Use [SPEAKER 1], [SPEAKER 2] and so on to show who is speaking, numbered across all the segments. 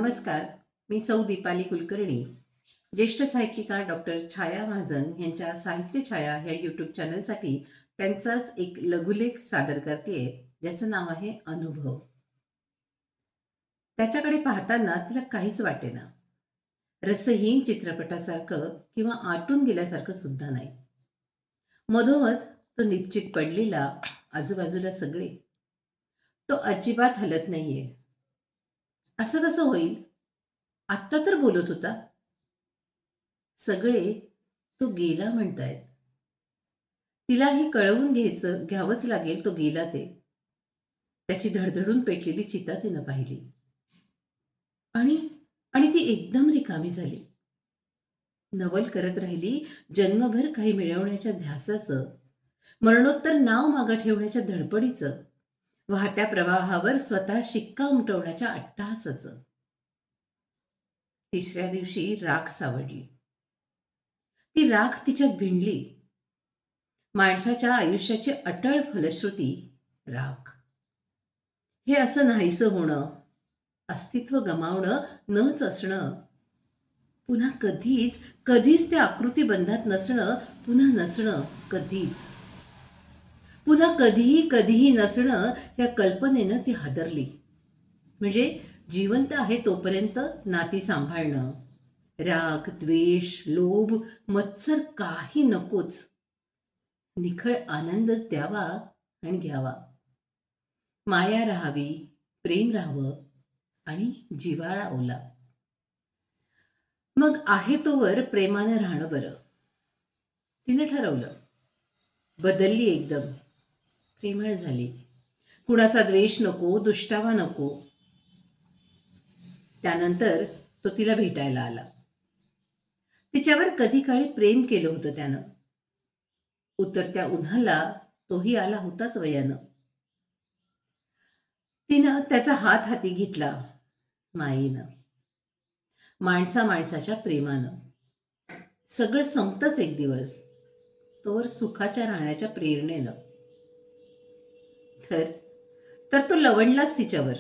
[SPEAKER 1] नमस्कार. मी सौ दीपाली कुलकर्णी, ज्येष्ठ साहित्यिका डॉक्टर छाया महाजन यांच्या साहित्य छाया ह्या यूट्यूब चॅनलसाठी त्यांचाच एक लघुलेख सादर करतेय, ज्याचं नाव आहे अनुभव. त्याच्याकडे पाहताना तिला काहीच वाटेना. रसहीन चित्रपटासारखं किंवा आटून गेल्यासारखं सुद्धा नाही. मधोमध तो निश्चित पडलेला, आजूबाजूला सगळे. तो अजिबात हलत नाहीये. असं कसं होईल? आत्ता तर बोलत होता. सगळे तो गेला म्हणतायत. तिलाही कळवून घ्यावंच लागेल तो गेला ते. त्याची धडधडून पेटलेली चिता तिनं पाहिली. आणि आणि ती एकदम रिकामी झाली. नवल करत राहिली जन्मभर काही मिळवण्याच्या ध्यासाचं, मरणोत्तर नाव मागं ठेवण्याच्या धडपडीचं, वाहत्या प्रवाहावर स्वतः शिक्का उमटवण्याच्या अट्टहासाचं. तिसऱ्या दिवशी राख सावडली. ती राख तिच्यात भिनली. माणसाच्या आयुष्याची अटळ फलश्रुती राख. हे असं नाहीसं होणं, अस्तित्व गमावणं, नच असणं, पुन्हा कधीच कधीच त्या आकृतीबंधात नसणं, पुन्हा नसणं कधीच, पुन्हा कधीही कधीही नसणं, या कल्पनेनं ती हादरली. म्हणजे जिवंत आहे तोपर्यंत नाती सांभाळणं, राग, द्वेष, लोभ, मत्सर काही नकोच. निखळ आनंदच द्यावा आणि घ्यावा. माया राहावी, प्रेम राहावं आणि जिव्हाळा ओला. मग आहे तोवर प्रेमानं राहणं बरं. तिने ठरवलं. बदलली एकदम. प्रेमळ झाली. कुणाचा द्वेष नको, दुष्टावा नको. त्यानंतर तो तिला भेटायला आला. तिच्यावर कधी काळी प्रेम केलं होतं त्यानं. उतरत्या उन्हाला तोही आला होताच वयानं. तिनं त्याचा हात हाती घेतला मायेनं, माणसाच्या प्रेमानं. सगळं संपतच एक दिवस, तोवर सुखाच्या राहण्याच्या प्रेरणेनं. तर तर तो लवणलाच तिच्यावर.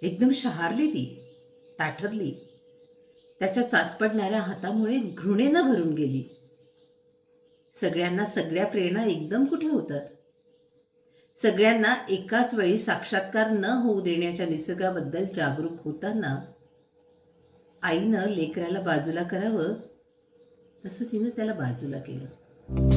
[SPEAKER 1] एकदम शहारली ती, ताठरली. त्याच्या चाचपडणाऱ्या हातामुळे घृणेनं भरून गेली. सगळ्यांना सगळ्या प्रेरणा एकदम कुठे होतात? सगळ्यांना एकाच वेळी साक्षात्कार न होऊ देण्याच्या निसर्गाबद्दल जागरूक होताना आईनं लेकराला बाजूला करावं, तसं तिनं त्याला बाजूला केलं.